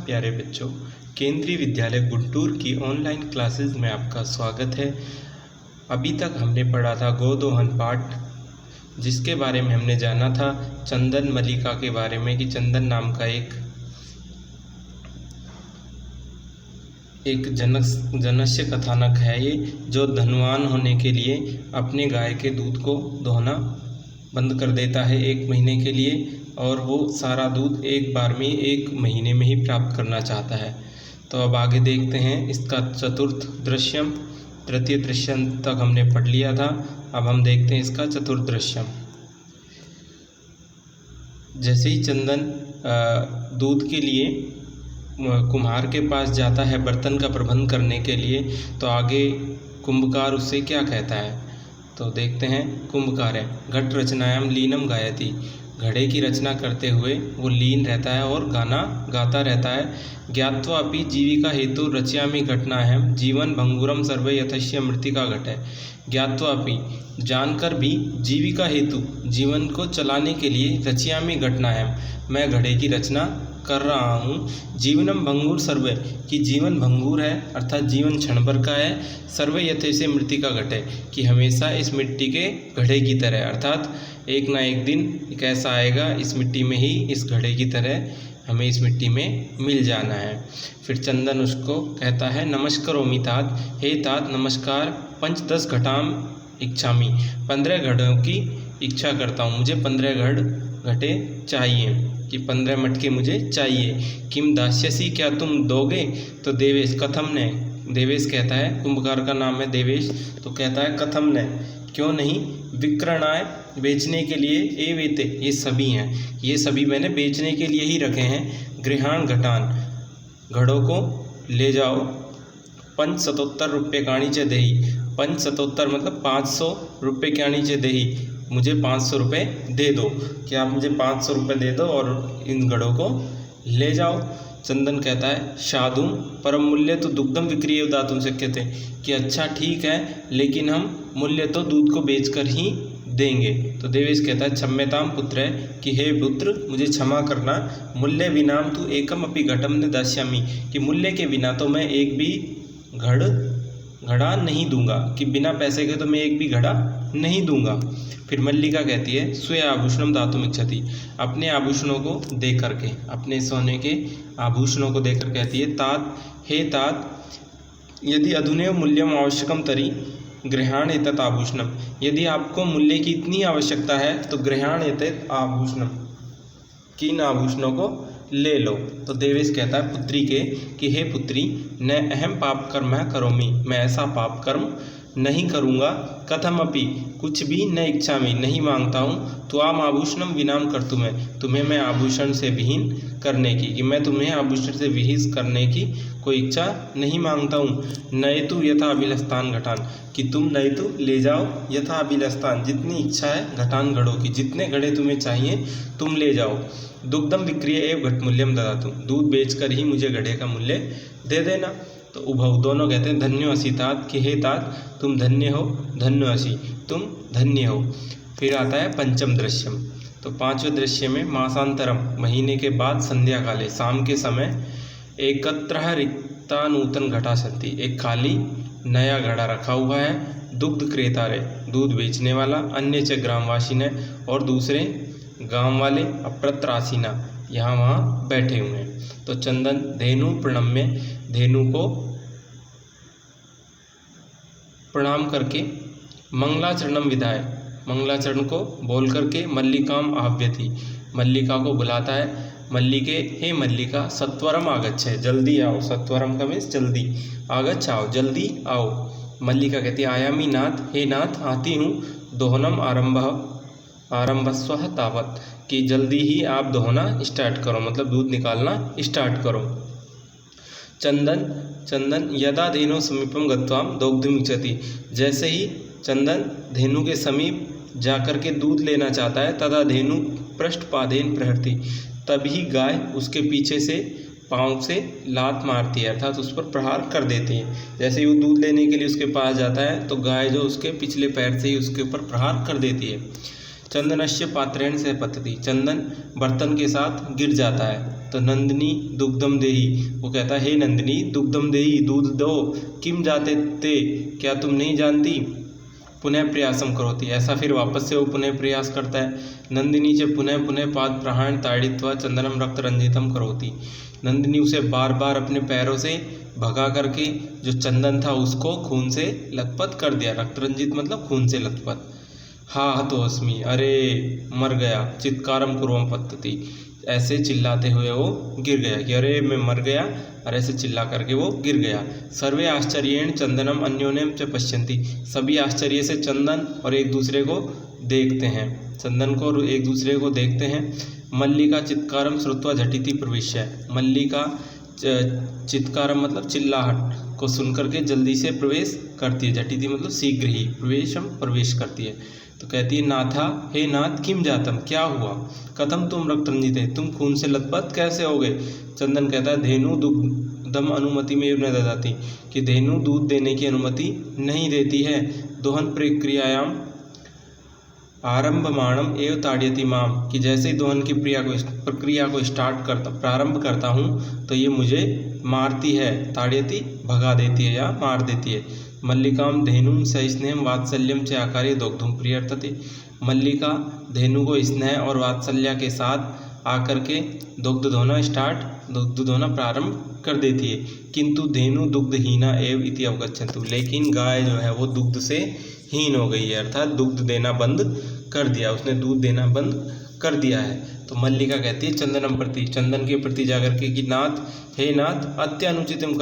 प्यारे बच्चों, केंद्रीय विद्यालय गुंटूर की ऑनलाइन क्लासेस में आपका स्वागत है। अभी तक हमने पढ़ा था गोदोहन पाठ, जिसके बारे में हमने जाना था चंदन मल्लिका के बारे में कि चंदन नाम का एक जनस्य कथानक है ये, जो धनवान होने के लिए अपने गाय के दूध को दोहना बंद कर देता है 1 महीने के लिए, और वो सारा दूध एक बार में 1 महीने में ही प्राप्त करना चाहता है। तो अब आगे देखते हैं इसका चतुर्थ दृश्यम। तृतीय दृश्यम तक हमने पढ़ लिया था, अब हम देखते हैं इसका चतुर्थ दृश्यम। जैसे ही चंदन दूध के लिए कुम्हार के पास जाता है बर्तन का प्रबंध करने के लिए, तो आगे कुंभकार उससे क्या कहता है, तो देखते हैं। कुंभकार है घट रचनायाम लीनम गायति, घड़े की रचना करते हुए वो लीन रहता है और गाना गाता रहता है। ज्ञात्वा अपि जीविका हेतु रचयामि घटनाहम जीवन भंगुरम सर्वे यथस्य मृतिका घटे। ज्ञात्वा अपि जानकर भी जीविका हेतु जीवन को चलाने के लिए रचयामि घटनाहम मैं घड़े की रचना कर रहा हूँ। जीवनम भंगुर सर्वे कि जीवन भंगुर है, अर्थात जीवन क्षण भर का है। सर्वे यथैसे मृतिका घटे कि हमेशा इस मिट्टी के घड़े की तरह, अर्थात एक ना एक दिन एक ऐसा आएगा इस मिट्टी में ही, इस घड़े की तरह हमें इस मिट्टी में मिल जाना है। फिर चंदन उसको कहता है नमस्कारोमि तात, हे तात नमस्कार, 5-10 घटाम इच्छामि, 15 घड़ों की इच्छा करता हूँ, मुझे 15 घटे चाहिए कि 15 मटके मुझे चाहिए। किम दास्यसी क्या तुम दोगे, तो देवेश कथम ने, देवेश कहता है, कुंभकार का नाम है देवेश, तो कहता है कथम ने क्यों नहीं, विक्रणाय बेचने के लिए, ए वेते ये सभी हैं, ये सभी मैंने बेचने के लिए ही रखे हैं। गृहाण घटान घड़ों को ले जाओ, 577 रुपये काणी च देही, 577 मतलब 500 रुपये काणी च देही, मुझे 500 रुपये दे दो, कि आप मुझे 500 रुपये दे दो और इन घड़ों को ले जाओ। चंदन कहता है साधु परम मूल्य तो दुग्धम विक्रिय दातुं शक्यते, कि अच्छा ठीक है, लेकिन हम मूल्य तो दूध को बेचकर ही देंगे। तो देवेश कहता है क्षम्यताम पुत्र है कि हे पुत्र मुझे क्षमा करना, मूल्य विनाम तू एकम अपि घटम न दास्यामि, कि मूल्य के बिना तो मैं एक भी घड़ा नहीं दूंगा, कि बिना पैसे के तो मैं एक भी घड़ा नहीं दूंगा। फिर मल्लिका कहती है स्वे आभूषणम दातुम इच्छति, अपने आभूषणों को दे करके, अपने सोने के आभूषणों को देकर कहती है तात, हे तात यदि अधुनैव मूल्यम आवश्यकम तरी गृहाण एतत् आभूषणम, यदि आपको मूल्य की इतनी आवश्यकता है तो गृहाण एतत् आभूषणम, कि इन आभूषणों को ले लो। तो देवेश कहता है पुत्री के कि हे पुत्री न अहम पाप कर्म करोमि, मैं ऐसा पाप कर्म नहीं करूँगा। कथम अपि कुछ भी न इच्छा में नहीं मांगता हूँ, तो आम आभूषणम विनाम कर तुम्हें मैं आभूषण से विहीन करने की, कि मैं तुम्हें आभूषण से विहीन करने की कोई इच्छा नहीं मांगता हूँ। नयतु यथा अभिलस्तान घटान, कि तुम नयतु ले जाओ यथा अभिलस्तान, जितनी इच्छा है घटान घड़ों की, जितने घड़े तुम्हें चाहिए तुम ले जाओ। दुग्धम विक्रिय एवं घट मूल्यम ददातु, दूध बेचकर ही मुझे घड़े का मूल्य दे देना। तो उभव दोनों कहते हैं धन्यो असि तात, कि हे तात तुम धन्य हो, धन्यो असि तुम धन्य हो। फिर आता है पंचम दृश्यम। तो 5वें दृश्य में मासांतरम महीने के बाद संध्या काले, शाम के समय, एकत्र रिक्ता नूतन घटा सन्ति, एक खाली नया घड़ा रखा हुआ है। दुग्ध क्रेतारे दूध बेचने वाला, अन्य च ग्रामवासी ने और दूसरे गांव वाले, अप्रत्रासीना यहाँ वहाँ बैठे हुए हैं। तो चंदन धेनु प्रणम्य, धेनु को प्रणाम करके, मंगलाचरणम विधाय, मंगलाचरण को बोल करके, मल्लिकाम आह्व्यति, मल्लिका को बुलाता है। मल्लिके हे मल्लिका सत्वरम आगच्छ, जल्दी आओ, सत्वरम का मीन्स जल्दी, आगच्छ आओ, जल्दी आओ। मल्लिका कहती है आयामी नाथ, हे नाथ आती हूँ। दोहनम आरंभस्व तावत, कि जल्दी ही आप दोहना स्टार्ट करो, मतलब दूध निकालना स्टार्ट करो। चंदन यदा धेनु समीपम गत्वाम दोग्धुम इच्छति, जैसे ही चंदन धेनु के समीप जाकर के दूध लेना चाहता है, तदा धेनु पृष्ठपादेन प्रहरति, तभी गाय उसके पीछे से पाँव से लात मारती है, अर्थात उस पर प्रहार कर देती है। जैसे ही वो दूध लेने के लिए उसके पास जाता है, तो गाय जो उसके पिछले पैर से ही उसके ऊपर प्रहार कर देती है। चंदनस्य पात्रेण से पतति, चंदन बर्तन के साथ गिर जाता है। तो नंदिनी दुग्धम देही, वो कहता है हे नंदिनी दुग्धम देही, दूध दो, किम जाते ते, क्या तुम नहीं जानती, पुनः प्रयासम करोति, ऐसा फिर वापस से वो पुनः प्रयास करता है। नंदिनी च पुनः पुनः पाद प्रहाण ताड़ित्वा चंदनम रक्त रंजितम करोति, नंदिनी उसे बार बार अपने पैरों से भगा करके जो चंदन था उसको खून से लथपथ कर दिया। रक्त रंजित मतलब खून से लथपथ। हा हतोऽस्मि, अरे मर गया, चित्कारम कुर्वम पतति, ऐसे चिल्लाते हुए वो गिर गया कि अरे मैं मर गया, और ऐसे चिल्ला करके वो गिर गया। सर्वे आश्चर्येण चंदनम अन्योन्यम च पश्यन्ति, सभी आश्चर्य से चंदन और एक दूसरे को देखते हैं, चंदन को और एक दूसरे को देखते हैं। मल्लिका चित्कारम श्रुत्वा झटिति प्रविश्य, मल्लिका चित्कारम मतलब चिल्लाहट को सुनकर के जल्दी से प्रवेश करती है। झटिति मतलब शीघ्र ही, प्रवेश करती है। तो कहती है नाथा, हे नाथ, किम जातम, क्या हुआ, कथम तुम रक्त रंजित है, तुम खून से लथपथ कैसे हो गए। चंदन कहता है धेनु दुग्धम अनुमति में न ददाति, कि धेनु दूध देने की अनुमति नहीं देती है। दोहन प्रक्रियायाम आरंभमाणम एव ताड़यति माम, कि जैसे ही दोहन की प्रक्रिया को प्रारंभ करता हूँ तो ये मुझे मारती है। ताड़यति भगा देती है या मार देती है। मल्लिकाम धेनुम सस्नेहम वात्सल्यम च आकार्य दोग्धुम प्रियर्थते, मल्लिका धेनु को स्नेह और वात्सल्य के साथ आकर के दुग्ध धोना प्रारंभ कर देती है। किंतु धेनु दुग्धहीना एव इति अवगच्छन्तु, लेकिन गाय जो है वो दुग्ध से हीन हो गई है, अर्थात दुग्ध देना बंद कर दिया, उसने दूध देना बंद कर दिया है। तो मल्लिका कहती है चंदनम प्रति, चंदन के प्रति जाकर के कि नाथ, हे नाथ, अत्यानुचितम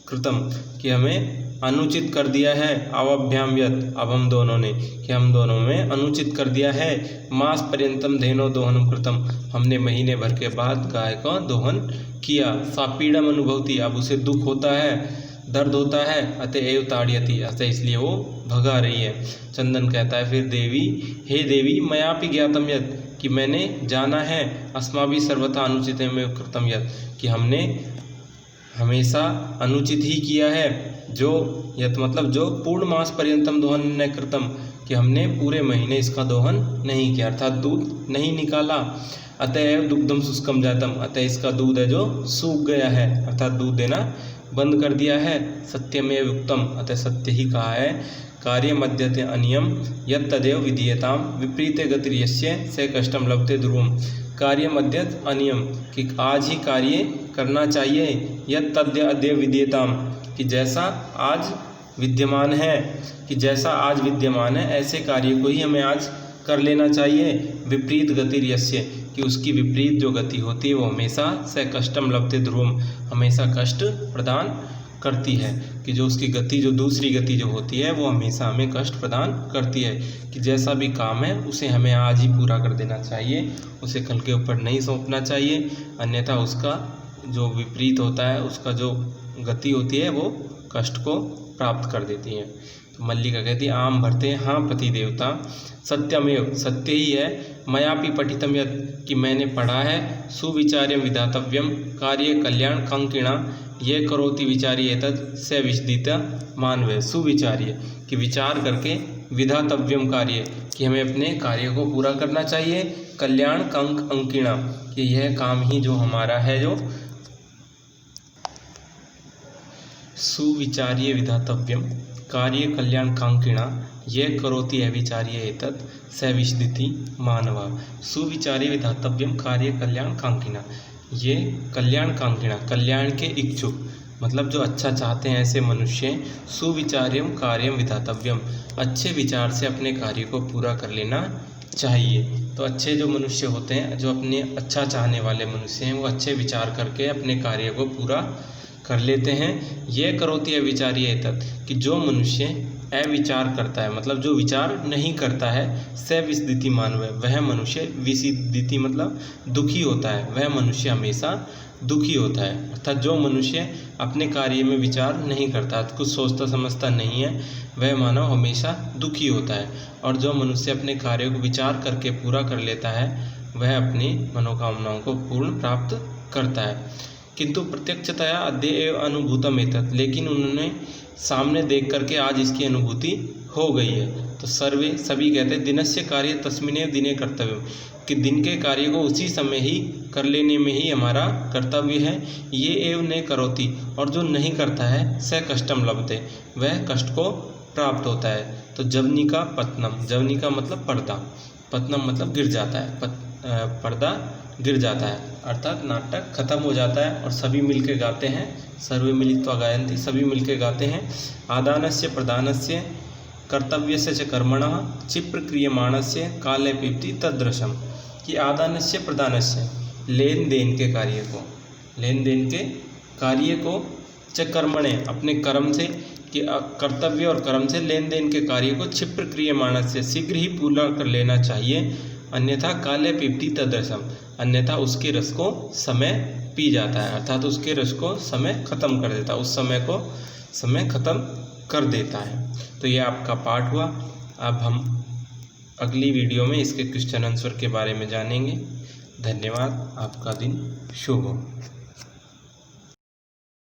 कृतम, कि हमें अनुचित कर दिया है। अवभ्याम यत, अब हम दोनों ने, कि हम दोनों में अनुचित कर दिया है। मास पर्यंतम धेनो दोहनम कृतम, हमने महीने भर के बाद गाय का दोहन किया। सा पीड़म अनुभवती, अब उसे दुख होता है, दर्द होता है। अतएव ताड़यति, अतः इसलिए वो भगा रही है। चंदन कहता है फिर देवी, हे देवी, मयापि ज्ञातम यत्, कि मैंने जाना है, अस्माभि सर्वथा अनुचित में कृतम यत्, कि हमने हमेशा अनुचित ही किया है। जो यत मतलब जो पूर्ण मास पर्यंतम दोहन न कृतम, कि हमने पूरे महीने इसका दोहन नहीं किया, अर्थात दूध नहीं निकाला। अतएव दुग्धम शुष्कम जातम, अतः इसका दूध है जो सूख गया है, अर्थात दूध देना बंद कर दिया है। सत्यमेव उक्तम, अतः सत्य ही कहा है। कार्य मध्यते अनियम यत तदेव विधीयताम, विपरीते गतिर्यस्य से कष्टम लभते ध्रुवम, कार्य मध्यत अनियम, कि आज ही कार्य करना चाहिए। यत तद्य अद्य विधीयताम, कि जैसा आज विद्यमान है, कि जैसा आज विद्यमान है ऐसे कार्य को ही हमें आज कर लेना चाहिए। विपरीत गतिर्यस्य, कि उसकी विपरीत जो गति होती है वो हमेशा से कष्टम लभते ध्रुवम, हमेशा कष्ट प्रदान करती है, कि जो उसकी गति, जो दूसरी गति जो होती है वो हमेशा हमें कष्ट प्रदान करती है। कि जैसा भी काम है उसे हमें आज ही पूरा कर देना चाहिए, उसे कल के ऊपर नहीं सौंपना चाहिए, अन्यथा उसका जो विपरीत होता है, उसका जो गति होती है वो कष्ट को प्राप्त कर देती है। तो मल्लिका कहती है आम भरते, हाँ पति देवता, सत्यमेव, सत्य ही है। मयापि पठितम यत्, कि मैंने पढ़ा है। सुविचार्यम विधातव्यम कार्य कल्याण कंकिणा, ये करोति विचार्य एतत् स विशदित मानवे। सुविचार्य, कि विचार करके, विधातव्यम कार्य, कि हमें अपने कार्य को पूरा करना चाहिए। कल्याण कंक अंकिणा, कि यह काम ही जो हमारा है, जो सुविचार्य विधातव्यम कार्य कल्याण कांकिणा, ये करोति अविचार्य एतत् स विशदिति मानवा। सुविचार्य विधातव्यम कार्य कल्याण कांकिणा, ये कल्याण कांकिणा, कल्याण के इच्छुक, मतलब जो अच्छा चाहते हैं ऐसे मनुष्य। सुविचार्यम कार्यम विधातव्यम, अच्छे विचार से अपने कार्य को पूरा कर लेना चाहिए। तो अच्छे जो मनुष्य होते हैं, जो अपने अच्छा चाहने वाले मनुष्य हैं, वो अच्छे विचार करके अपने कार्य को पूरा कर लेते हैं। ये करोति अविचार्य एतत्, कि जो मनुष्य अविचार करता है, मतलब जो विचार नहीं करता है, स विसदिति मानव, वह मनुष्य, विसिदिति मतलब दुखी होता है, वह मनुष्य हमेशा दुखी होता है। अर्थात जो मनुष्य अपने कार्य में विचार नहीं करता, कुछ सोचता समझता नहीं है, वह मानव हमेशा दुखी होता है। और जो मनुष्य अपने कार्य को विचार करके पूरा कर लेता है, वह अपनी मनोकामनाओं को पूर्ण प्राप्त करता है। किंतु प्रत्यक्षतया अद्य एव अनुभूतम एतत्, लेकिन उन्होंने सामने देख करके आज इसकी अनुभूति हो गई है। तो सर्वे, सभी कहते हैं दिनस्य कार्य तस्मिने दिने कर्तव्य, कि दिन के कार्य को उसी समय ही कर लेने में ही हमारा कर्तव्य है। ये एव न करोति, और जो नहीं करता है स कष्टम लभते, वह कष्ट को प्राप्त होता है। तो जवनिका पत्नम, जवनिका मतलब पर्दा, पत्नम मतलब गिर जाता है, पर्दा गिर जाता है, अर्थात नाटक खत्म हो जाता है और सभी मिलके गाते हैं, सर्वे मिलित्वा गायन्ति, सभी मिलके गाते हैं। आदानस्य प्रदानस्य कर्तव्यस्य च कर्मणः क्षिप्र क्रियमाणस्य काले पीप्ति तदृशम, कि आदानस्य प्रदानस्य, लेन देन के कार्य को, लेन देन के कार्य को, च कर्मणे अपने कर्म से, कि कर्तव्य और कर्म से लेन देन के कार्य को क्षिप्र क्रियमाणस्य शीघ्र ही पूरा कर लेना चाहिए, अन्यथा काले पीप्ति तदृशम, अन्यथा उसके रस को समय पी जाता है, अर्थात उसके रस को समय खत्म कर देता है, उस समय को समय खत्म कर देता है। तो ये आपका पाठ हुआ। अब हम अगली वीडियो में इसके क्वेश्चन आंसर के बारे में जानेंगे। धन्यवाद, आपका दिन शुभ हो।